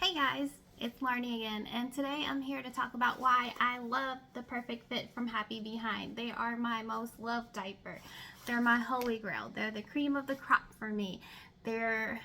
Hey guys, it's Marnie again, and today I'm here to talk about why I love the Perfect Fit from Happy Behind. They are my most loved diaper. They're my holy grail. They're the cream of the crop for me. They're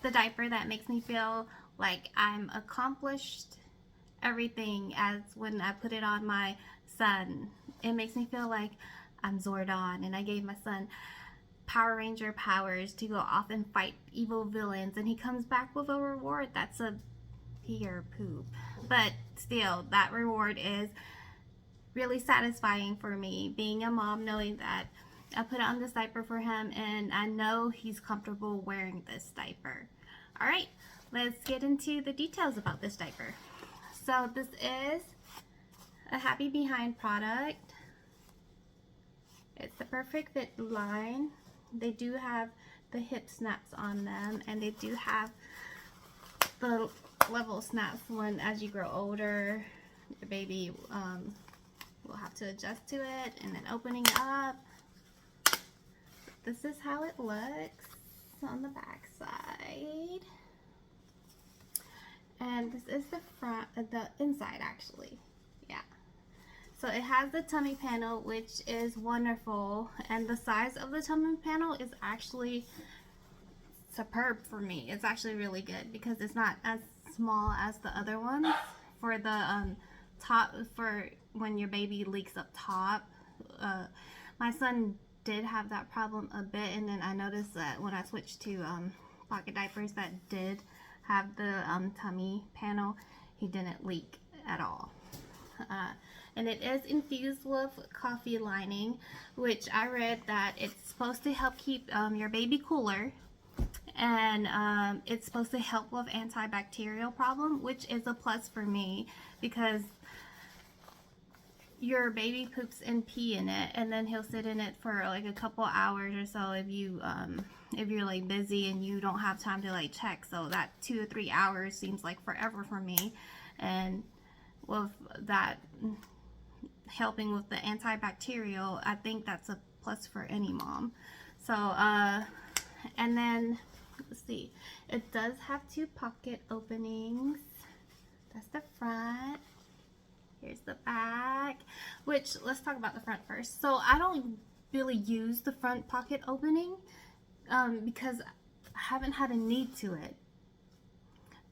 the diaper that makes me feel like I'm accomplished everything as when I put it on my son. It makes me feel like I'm Zordon and I gave my son Power Ranger powers to go off and fight evil villains, and he comes back with a reward that's a pee or poop. But still, that reward is really satisfying for me, being a mom, knowing that I put on this diaper for him and I know he's comfortable wearing this diaper. Alright, let's get into the details about this diaper. So this is a Happy Behind product. It's the Perfect Fit line. They do have the hip snaps on them, and they do have the level snaps when as you grow older, your baby will have to adjust to it. And then opening up, this is how it looks on the back side. And this is the front, the inside actually. Yeah. So it has the tummy panel, which is wonderful, and the size of the tummy panel is actually superb for me. It's actually really good because it's not as small as the other ones. For the top, for when your baby leaks up top, my son did have that problem a bit, and then I noticed that when I switched to pocket diapers that did have the tummy panel, he didn't leak at all. And it is infused with coffee lining, which I read that it's supposed to help keep your baby cooler, and it's supposed to help with antibacterial problem, which is a plus for me because your baby poops and pee in it, and then he'll sit in it for like a couple hours or so if you're like busy and you don't have time to like check. So that 2 or 3 hours seems like forever for me, and with that helping with the antibacterial, I think that's a plus for any mom. So and then let's see, it does have 2 pocket openings. That's the front. Here's the back, which let's talk about the front first. So I don't really use the front pocket opening because I haven't had a need to it.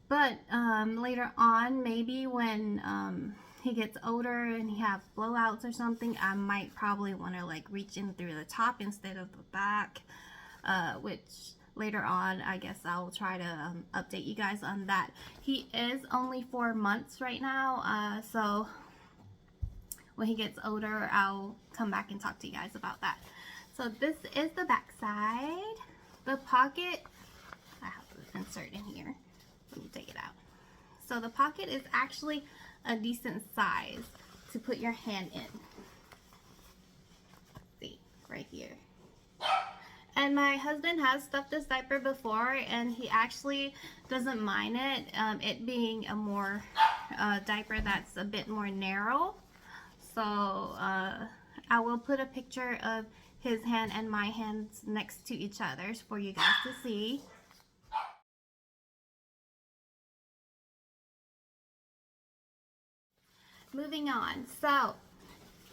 But later on, maybe when he gets older and he has blowouts or something, I might probably want to like reach in through the top instead of the back, which later on I guess I'll try to update you guys on that. He is only 4 months right now, so when he gets older I'll come back and talk to you guys about that. So this is the back side. The pocket, I have to insert in here. Let me take it out. So the pocket is actually a decent size to put your hand in. Let's see, right here. And my husband has stuffed this diaper before, and he actually doesn't mind it, it being a more diaper that's a bit more narrow. So I will put a picture of his hand and my hands next to each other for you guys to see. Moving on, so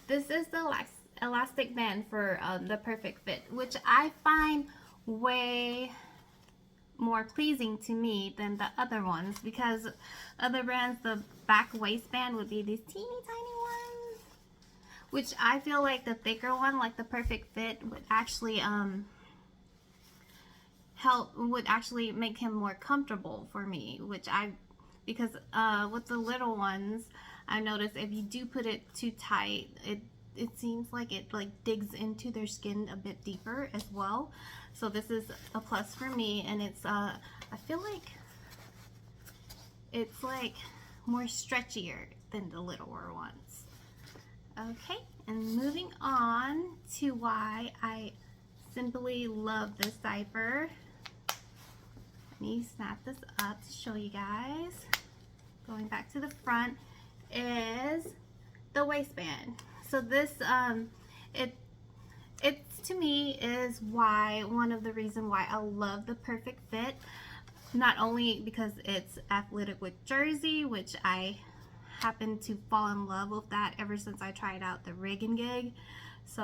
this is the elastic band for the Perfect Fit, which I find way more pleasing to me than the other ones, because other brands, the back waistband would be these teeny tiny ones, which I feel like the thicker one, like the Perfect Fit, would actually would actually make him more comfortable for me, because with the little ones, I noticed if you do put it too tight, it seems like it like digs into their skin a bit deeper as well. So this is a plus for me, and it's I feel like it's like more stretchier than the littler ones. Okay, and moving on to why I simply love this diaper. Let me snap this up to show you guys. Going back to the front is the waistband. So this it to me is one of the reasons why I love the Perfect Fit. not only because it's athletic with jersey, which I happen to fall in love with that ever since I tried out the Rig and Gig. So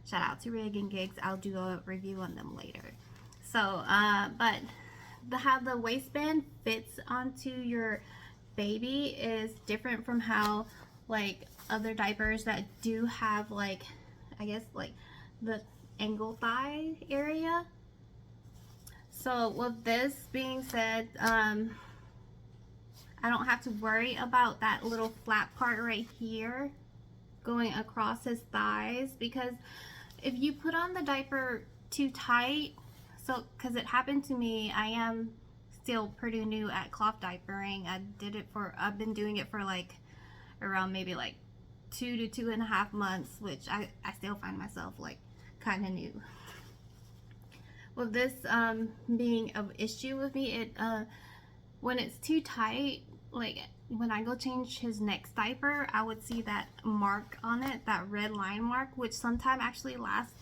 shout out to Rig and Gigs. I'll do a review on them later. So but how the waistband fits onto your baby is different from how like other diapers that do have like, I guess, like the angle thigh area. So with this being said, I don't have to worry about that little flap part right here going across his thighs, because if you put on the diaper too tight, so because it happened to me, I am still pretty new at cloth diapering. I've been doing it for like around maybe like 2 to 2.5 months, which I still find myself like kind of new. With this being an issue with me, it when it's too tight, like when I go change his next diaper, I would see that mark on it, that red line mark, which sometimes actually lasts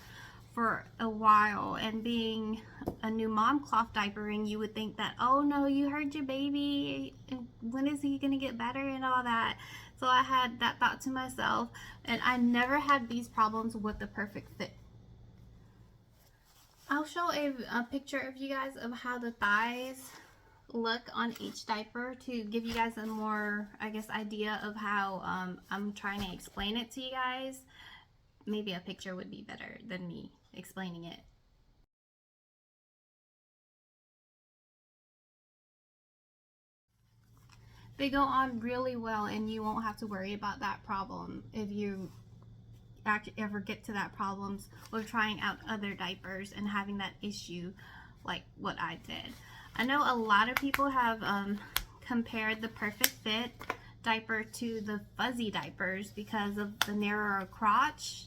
for a while. And being a new mom cloth diapering, you would think that, oh no, you hurt your baby, when is he gonna get better and all that. So I had that thought to myself, and I never had these problems with the Perfect Fit. I'll show a picture of you guys of how the thighs look on each diaper to give you guys a more, I guess, idea of how I'm trying to explain it to you guys. Maybe a picture would be better than me explaining it. They go on really well, and you won't have to worry about that problem if you ever get to that problems with trying out other diapers and having that issue like what I did. I know a lot of people have compared the Perfect Fit diaper to the fuzzy diapers because of the narrower crotch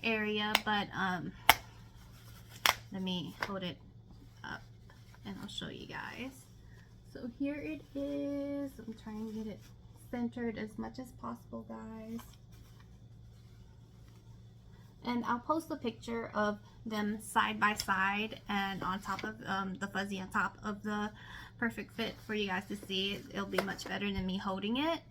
area, but let me hold it up and I'll show you guys. So here it is. I'm trying to get it centered as much as possible, guys. And I'll post a picture of them side by side and on top of the fuzzy on top of the Perfect Fit for you guys to see. It'll be much better than me holding it.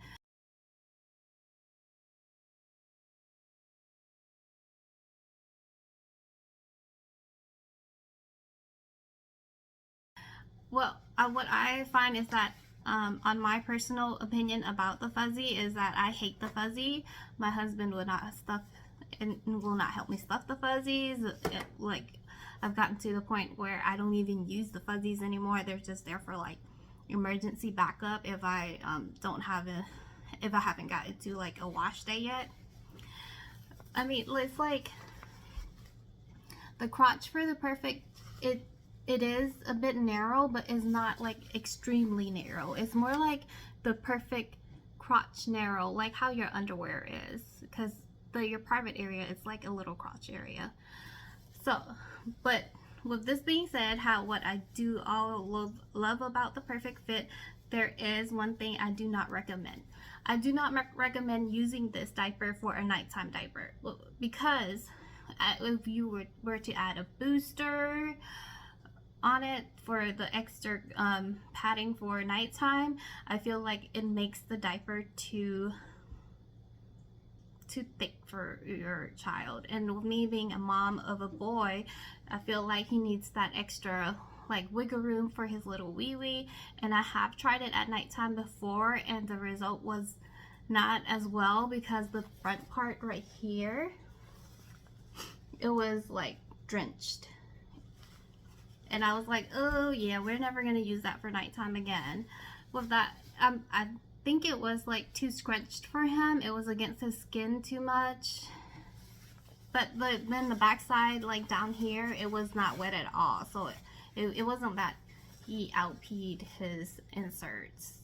Well, what I find is that on my personal opinion about the fuzzy is that I hate the fuzzy. My husband would not stuff and will not help me stuff the fuzzies. Like, I've gotten to the point where I don't even use the fuzzies anymore. They're just there for like emergency backup if I if I haven't gotten to like a wash day yet. I mean, it's like the crotch for the Perfect, it is a bit narrow, but it's not like extremely narrow. It's more like the Perfect crotch narrow, like how your underwear is, because your private area is like a little crotch area. So, but with this being said, what I do all love about the Perfect Fit, there is one thing I do not recommend. I do not recommend using this diaper for a nighttime diaper, because if you were to add a booster on it for the extra padding for nighttime, I feel like it makes the diaper too thick for your child. And with me being a mom of a boy, I feel like he needs that extra like wiggle room for his little wee wee. And I have tried it at nighttime before, and the result was not as well, because the front part right here, it was like drenched, and I was like, oh yeah, we're never gonna use that for nighttime again. With that, I think it was like too scrunched for him. It was against his skin too much. But then the backside, like down here, it was not wet at all. So it wasn't that he out-peed his inserts.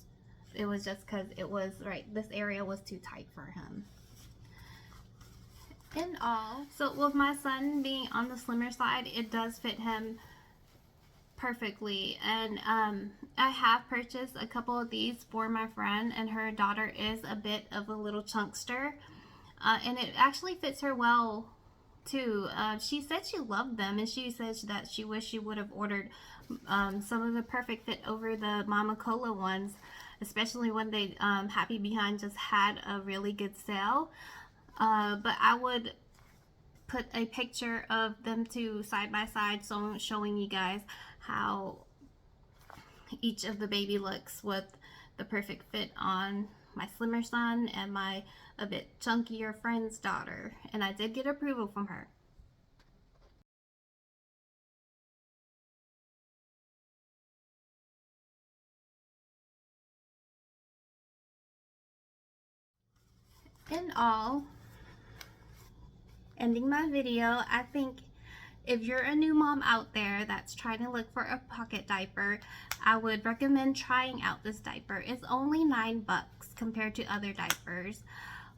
It was just because it was this area was too tight for him. And all. So with my son being on the slimmer side, it does fit him perfectly. And I have purchased a couple of these for my friend, and her daughter is a bit of a little chunkster, and it actually fits her well too. She said she loved them, and she said that she wished she would have ordered some of the Perfect Fit over the Mama Cola ones, especially when they Happy Behind just had a really good sale. But I would put a picture of them two side by side, so showing you guys how each of the baby looks with the Perfect Fit on my slimmer son and my a bit chunkier friend's daughter. And I did get approval from her. In all, ending my video, I think if you're a new mom out there that's trying to look for a pocket diaper, I would recommend trying out this diaper. It's only $9 compared to other diapers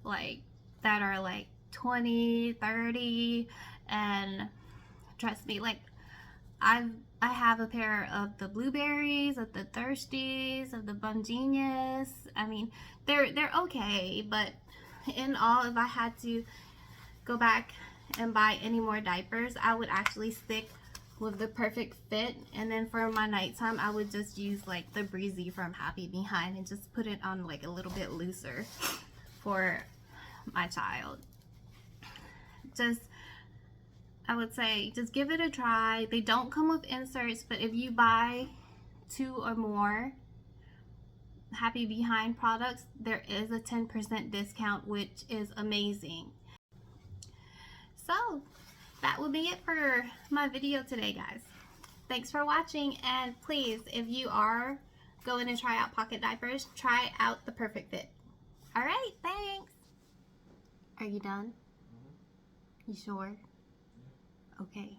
like that are like 20, 30, and trust me, like I have a pair of the blueberries, of the thirsties, of the bum genius. I mean, they're okay, but in all, if I had to go back and buy any more diapers, I would actually stick with the Perfect Fit, and then for my nighttime I would just use like the Breezy from Happy Behind and just put it on like a little bit looser for my child. Just, I would say, just give it a try. They don't come with inserts, but if you buy 2 or more Happy Behind products, there is a 10% discount, which is amazing. So that will be it for my video today, guys. Thanks for watching, and please, if you are going to try out pocket diapers, try out the Perfect Fit. All right, thanks. Are you done? You sure? Okay.